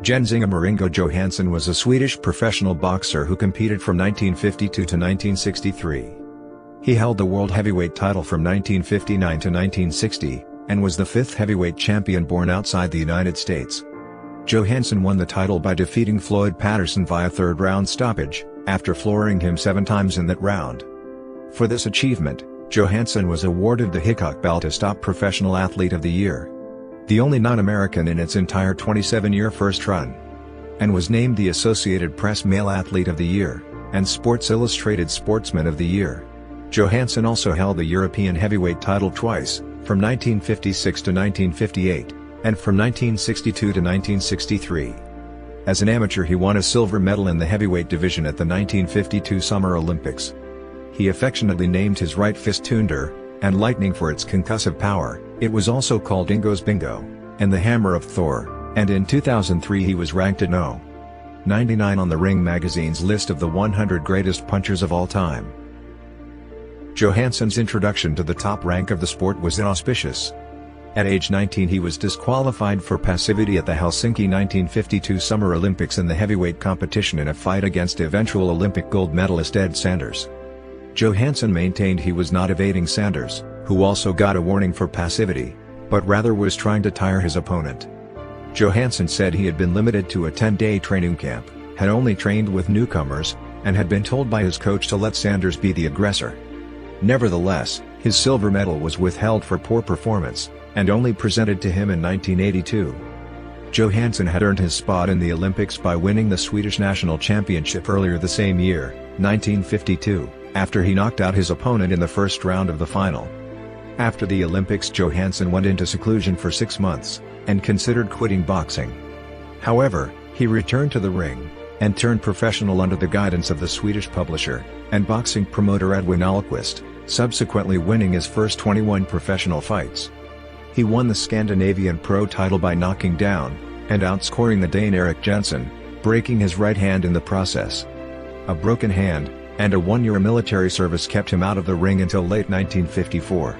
Ingemar Ingo Johansson was a Swedish professional boxer who competed from 1952 to 1963. He held the world heavyweight title from 1959 to 1960, and was the fifth heavyweight champion born outside the United States. Johansson won the title by defeating Floyd Patterson via third-round stoppage, after flooring him 7 times in that round. For this achievement, Johansson was awarded the Hickok Belt as Top Professional Athlete of the Year, the only non-American in its entire 27-year first run, and was named the Associated Press Male Athlete of the Year, and Sports Illustrated Sportsman of the Year. Johansson also held the European heavyweight title twice, from 1956 to 1958, and from 1962 to 1963. As an amateur he won a silver medal in the heavyweight division at the 1952 Summer Olympics. He affectionately named his right fist toonder, and lightning for its concussive power. It was also called Ingo's Bingo, and the hammer of Thor, and in 2003 he was ranked at No. 99 on the Ring magazine's list of the 100 greatest punchers of all time. Johansson's introduction to the top rank of the sport was inauspicious. At age 19 he was disqualified for passivity at the Helsinki 1952 Summer Olympics in the heavyweight competition in a fight against eventual Olympic gold medalist Ed Sanders. Johansson maintained he was not evading Sanders, who also got a warning for passivity, but rather was trying to tire his opponent. Johansson said he had been limited to a 10-day training camp, had only trained with newcomers, and had been told by his coach to let Sanders be the aggressor. Nevertheless, his silver medal was withheld for poor performance, and only presented to him in 1982. Johansson had earned his spot in the Olympics by winning the Swedish national championship earlier the same year, 1952, after he knocked out his opponent in the first round of the final. After the Olympics Johansson went into seclusion for 6 months, and considered quitting boxing. However, he returned to the ring, and turned professional under the guidance of the Swedish publisher, and boxing promoter Edwin Ahlqvist, subsequently winning his first 21 professional fights. He won the Scandinavian Pro title by knocking down, and outscoring the Dane Erik Jensen, breaking his right hand in the process. A broken hand, and a 1-year military service kept him out of the ring until late 1954.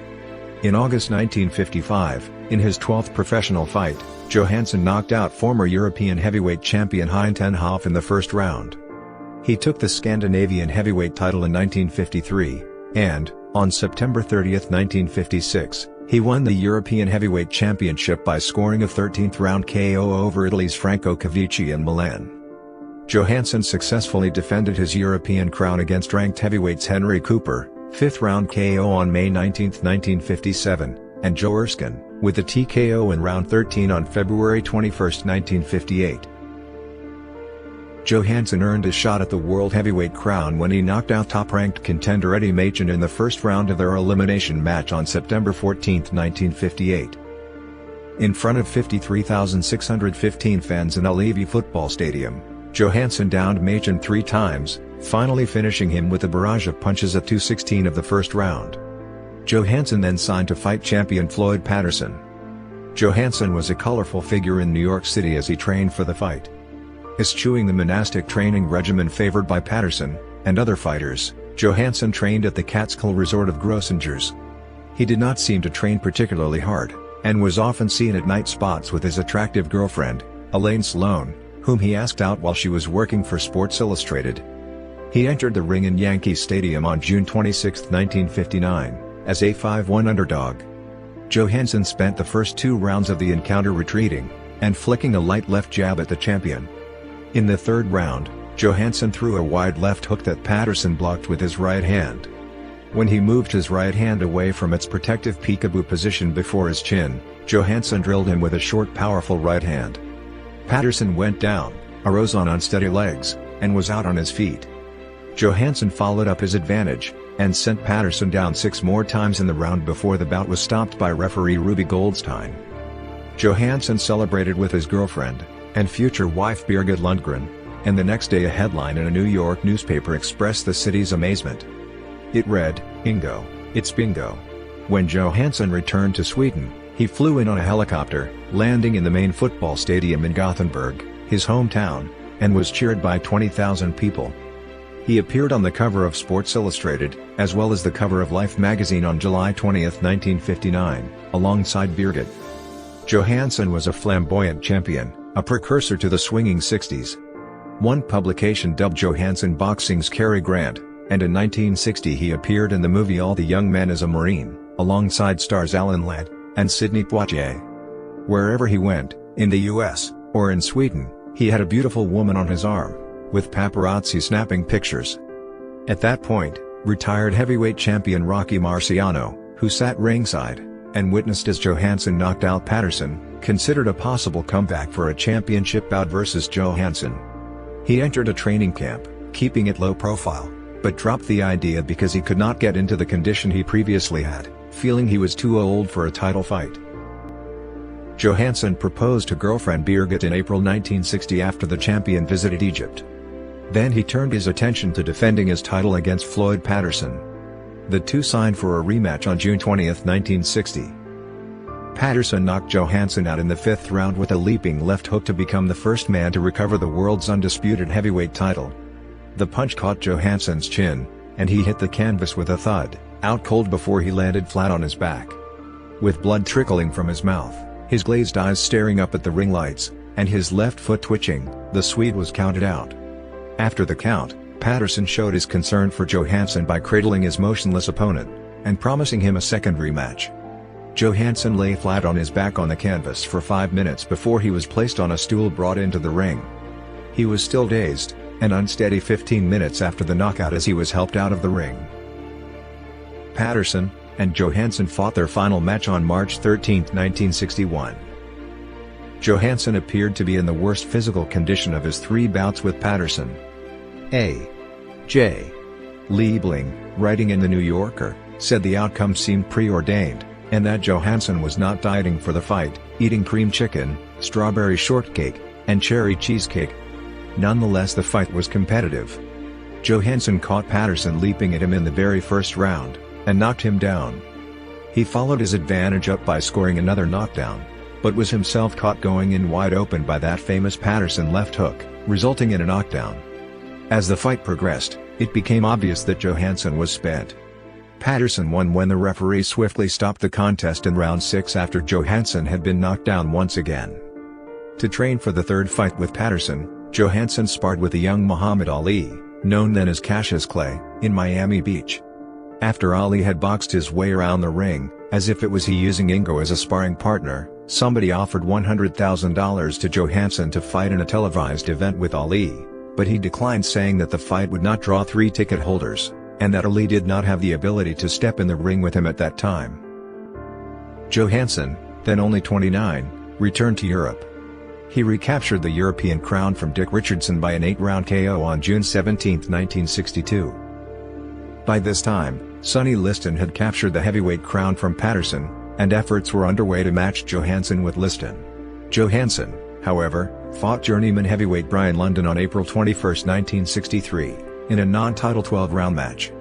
In August 1955, in his 12th professional fight, Johansson knocked out former European heavyweight champion Hein ten Hoff in the first round. He took the Scandinavian heavyweight title in 1953, and, on September 30, 1956, he won the European heavyweight championship by scoring a 13th round KO over Italy's Franco Cavici in Milan. Johansson successfully defended his European crown against ranked heavyweights Henry Cooper, 5th round KO on May 19, 1957, and Joe Erskine, with the TKO in round 13 on February 21, 1958. Johansson earned his shot at the world heavyweight crown when he knocked out top-ranked contender Eddie Machen in the first round of their elimination match on September 14, 1958. In front of 53,615 fans in Ullevi football stadium, Johansson downed Machen 3 times, finally finishing him with a barrage of punches at 2:16 of the first round. Johansson then signed to fight champion Floyd Patterson. Johansson was a colorful figure in New York City as he trained for the fight. Eschewing the monastic training regimen favored by Patterson, and other fighters, Johansson trained at the Catskill resort of Grossinger's. He did not seem to train particularly hard, and was often seen at night spots with his attractive girlfriend, Elaine Sloan, whom he asked out while she was working for Sports Illustrated. He entered the ring in Yankee Stadium on June 26, 1959, as a 5-1 underdog. Johansson spent the first 2 rounds of the encounter retreating, and flicking a light left jab at the champion. In the third round, Johansson threw a wide left hook that Patterson blocked with his right hand. When he moved his right hand away from its protective peekaboo position before his chin, Johansson drilled him with a short powerful right hand. Patterson went down, arose on unsteady legs, and was out on his feet. Johansson followed up his advantage, and sent Patterson down 6 more times in the round before the bout was stopped by referee Ruby Goldstein. Johansson celebrated with his girlfriend, and future wife Birgit Lundgren, and the next day a headline in a New York newspaper expressed the city's amazement. It read, "Ingo, it's bingo." When Johansson returned to Sweden, he flew in on a helicopter, landing in the main football stadium in Gothenburg, his hometown, and was cheered by 20,000 people. He appeared on the cover of Sports Illustrated, as well as the cover of Life magazine on July 20, 1959, alongside Birgit. Johansson was a flamboyant champion, a precursor to the swinging 60s. One publication dubbed Johansson boxing's Cary Grant, and in 1960 he appeared in the movie All the Young Men as a Marine, alongside stars Alan Ladd and Sidney Poitier. Wherever he went, in the US, or in Sweden, he had a beautiful woman on his arm, with paparazzi snapping pictures. At that point, retired heavyweight champion Rocky Marciano, who sat ringside and witnessed as Johansson knocked out Patterson, considered a possible comeback for a championship bout versus Johansson. He entered a training camp, keeping it low profile, but dropped the idea because he could not get into the condition he previously had, feeling he was too old for a title fight. Johansson proposed to girlfriend Birgit in April 1960 after the champion visited Egypt. Then he turned his attention to defending his title against Floyd Patterson. The two signed for a rematch on June 20, 1960. Patterson knocked Johansson out in the 5th round with a leaping left hook to become the first man to recover the world's undisputed heavyweight title. The punch caught Johansson's chin, and he hit the canvas with a thud, out cold before he landed flat on his back. With blood trickling from his mouth, his glazed eyes staring up at the ring lights, and his left foot twitching, the Swede was counted out. After the count, Patterson showed his concern for Johansson by cradling his motionless opponent, and promising him a second rematch. Johansson lay flat on his back on the canvas for 5 minutes before he was placed on a stool brought into the ring. He was still dazed, and unsteady 15 minutes after the knockout as he was helped out of the ring. Patterson and Johansson fought their final match on March 13, 1961. Johansson appeared to be in the worst physical condition of his 3 bouts with Patterson. A. J. Liebling, writing in The New Yorker, said the outcome seemed preordained, and that Johansson was not dieting for the fight, eating cream chicken, strawberry shortcake, and cherry cheesecake. Nonetheless, the fight was competitive. Johansson caught Patterson leaping at him in the very first round, and knocked him down. He followed his advantage up by scoring another knockdown, but was himself caught going in wide open by that famous Patterson left hook, resulting in a knockdown. As the fight progressed, it became obvious that Johansson was spent. Patterson won when the referee swiftly stopped the contest in round 6 after Johansson had been knocked down once again. To train for the third fight with Patterson, Johansson sparred with the young Muhammad Ali, known then as Cassius Clay, in Miami Beach. After Ali had boxed his way around the ring, as if it was he using Ingo as a sparring partner, somebody offered $100,000 to Johansson to fight in a televised event with Ali, but he declined, saying that the fight would not draw 3 ticket holders, and that Ali did not have the ability to step in the ring with him at that time. Johansson, then only 29, returned to Europe. He recaptured the European crown from Dick Richardson by an 8-round KO on June 17, 1962. By this time, Sonny Liston had captured the heavyweight crown from Patterson, and efforts were underway to match Johansson with Liston. Johansson, however, fought journeyman heavyweight Brian London on April 21, 1963, in a non-title 12-round match.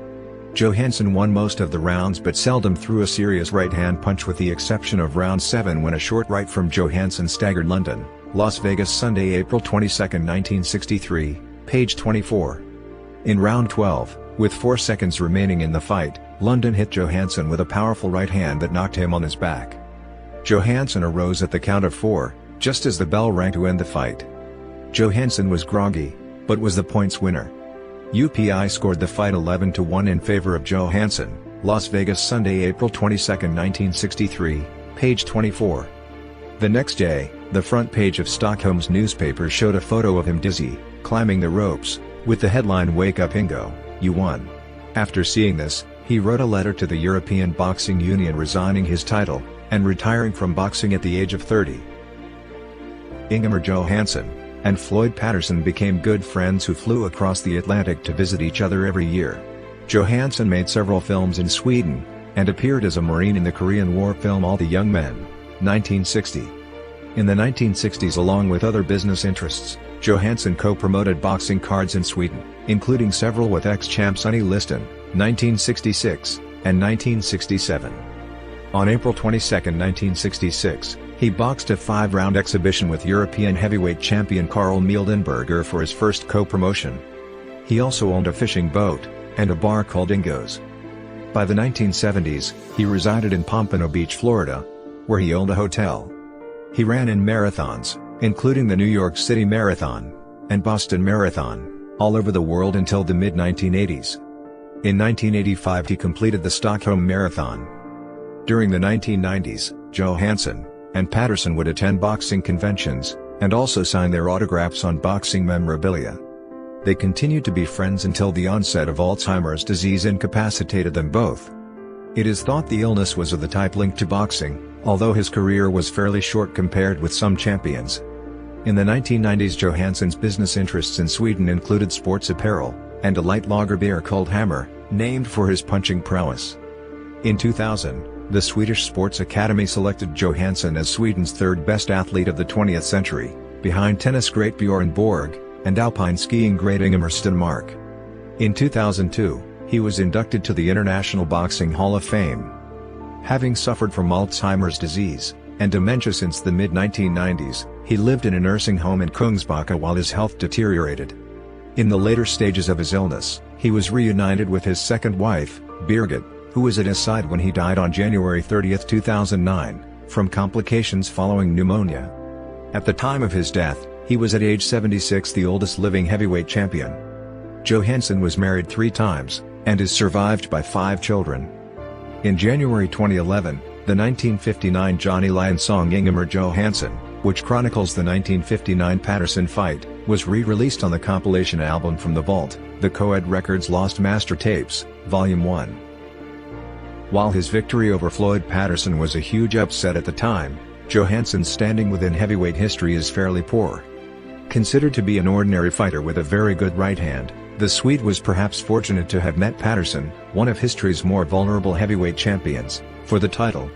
Johansson won most of the rounds but seldom threw a serious right-hand punch, with the exception of round 7 when a short right from Johansson staggered London. Las Vegas, Sunday, April 22, 1963, page 24. In round 12, with 4 seconds remaining in the fight, London hit Johansson with a powerful right hand that knocked him on his back. Johansson arose at the count of 4, just as the bell rang to end the fight. Johansson was groggy, but was the points winner. UPI scored the fight 11-1 in favor of Johansson. Las Vegas, Sunday, April 22, 1963, page 24. The next day, the front page of Stockholm's newspaper showed a photo of him dizzy, climbing the ropes, with the headline "Wake up Ingo, you won." After seeing this, he wrote a letter to the European Boxing Union resigning his title, and retiring from boxing at the age of 30. Ingemar Johansson and Floyd Patterson became good friends who flew across the Atlantic to visit each other every year. Johansson made several films in Sweden, and appeared as a Marine in the Korean War film All the Young Men, 1960. In the 1960s, along with other business interests, Johansson co-promoted boxing cards in Sweden, including several with ex-champ Sonny Liston, 1966, and 1967. On April 22, 1966, he boxed a 5-round exhibition with European heavyweight champion Carl Mildenberger for his first co-promotion. He also owned a fishing boat, and a bar called Ingo's. By the 1970s, he resided in Pompano Beach, Florida, where he owned a hotel. He ran in marathons, including the New York City Marathon and Boston Marathon, all over the world until the mid-1980s. In 1985 he completed the Stockholm Marathon. During the 1990s, Johansson and Patterson would attend boxing conventions, and also sign their autographs on boxing memorabilia. They continued to be friends until the onset of Alzheimer's disease incapacitated them both. It is thought the illness was of the type linked to boxing, although his career was fairly short compared with some champions. In the 1990s Johansson's business interests in Sweden included sports apparel, and a light lager beer called Hammer, named for his punching prowess. In 2000, the Swedish Sports Academy selected Johansson as Sweden's third best athlete of the 20th century, behind tennis great Björn Borg, and alpine skiing great Ingemar Stenmark. In 2002, he was inducted to the International Boxing Hall of Fame. Having suffered from Alzheimer's disease and dementia since the mid-1990s, he lived in a nursing home in Kungsbacka while his health deteriorated. In the later stages of his illness, he was reunited with his second wife, Birgit, who was at his side when he died on January 30, 2009, from complications following pneumonia. At the time of his death, he was at age 76 the oldest living heavyweight champion. Johansson was married 3 times, and is survived by 5 children. In January 2011, the 1959 Johnny Lion song Ingemar Johansson, which chronicles the 1959 Patterson fight, was re-released on the compilation album From the Vault, the Coed Records Lost Master Tapes, Volume 1. While his victory over Floyd Patterson was a huge upset at the time, Johansson's standing within heavyweight history is fairly poor. Considered to be an ordinary fighter with a very good right hand, the Swede was perhaps fortunate to have met Patterson, one of history's more vulnerable heavyweight champions, for the title.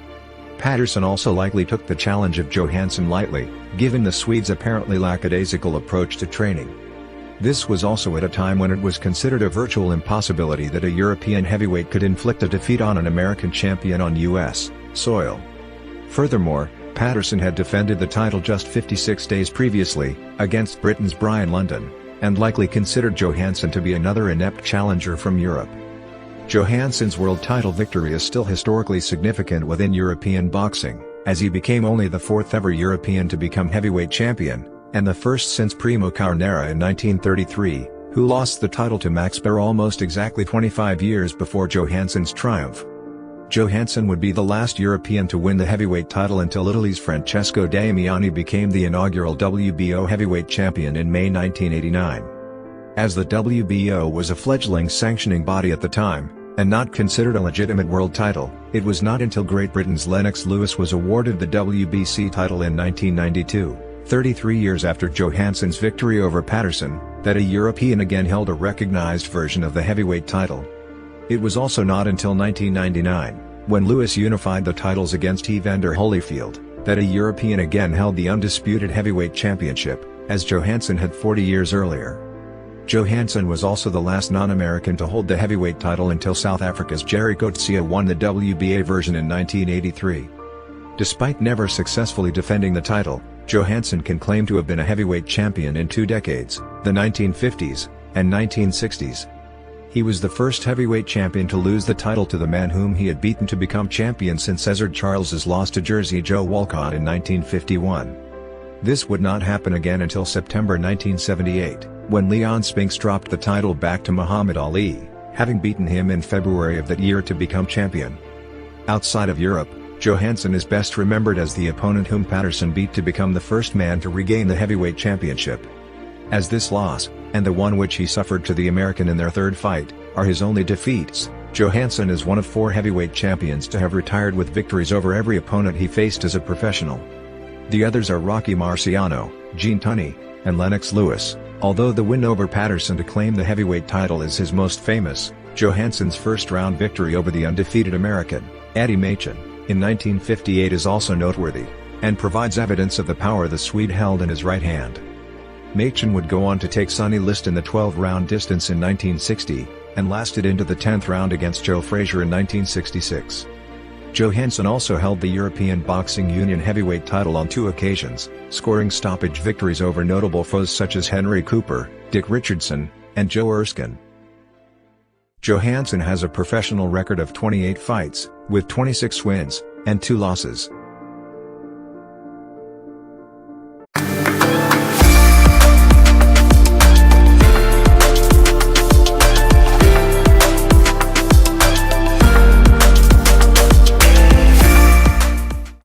Patterson also likely took the challenge of Johansson lightly, given the Swede's apparently lackadaisical approach to training. This was also at a time when it was considered a virtual impossibility that a European heavyweight could inflict a defeat on an American champion on U.S. soil. Furthermore, Patterson had defended the title just 56 days previously, against Britain's Brian London, and likely considered Johansson to be another inept challenger from Europe. Johansson's world title victory is still historically significant within European boxing, as he became only the 4th ever European to become heavyweight champion, and the first since Primo Carnera in 1933, who lost the title to Max Baer almost exactly 25 years before Johansson's triumph. Johansson would be the last European to win the heavyweight title until Italy's Francesco Damiani became the inaugural WBO heavyweight champion in May 1989. As the WBO was a fledgling sanctioning body at the time, and not considered a legitimate world title, it was not until Great Britain's Lennox Lewis was awarded the WBC title in 1992, 33 years after Johansson's victory over Patterson, that a European again held a recognized version of the heavyweight title. It was also not until 1999, when Lewis unified the titles against Evander Holyfield, that a European again held the undisputed heavyweight championship, as Johansson had 40 years earlier. Johansson was also the last non-American to hold the heavyweight title until South Africa's Jerry Coetzee won the WBA version in 1983. Despite never successfully defending the title, Johansson can claim to have been a heavyweight champion in 2 decades, the 1950s and 1960s. He was the first heavyweight champion to lose the title to the man whom he had beaten to become champion since Cesar Charles's loss to Jersey Joe Walcott in 1951. This would not happen again until September 1978, when Leon Spinks dropped the title back to Muhammad Ali, having beaten him in February of that year to become champion. Outside of Europe, Johansson is best remembered as the opponent whom Patterson beat to become the first man to regain the heavyweight championship. As this loss, and the one which he suffered to the American in their 3rd fight, are his only defeats, Johansson is one of 4 heavyweight champions to have retired with victories over every opponent he faced as a professional. The others are Rocky Marciano, Gene Tunney, and Lennox Lewis, although the win over Patterson to claim the heavyweight title is his most famous. Johansson's first-round victory over the undefeated American, Eddie Machen, in 1958 is also noteworthy, and provides evidence of the power the Swede held in his right hand. Machen would go on to take Sonny Liston the 12-round distance in 1960, and lasted into the 10th round against Joe Frazier in 1966. Johansson also held the European Boxing Union heavyweight title on 2 occasions, scoring stoppage victories over notable foes such as Henry Cooper, Dick Richardson, and Joe Erskine. Johansson has a professional record of 28 fights, with 26 wins, and 2 losses.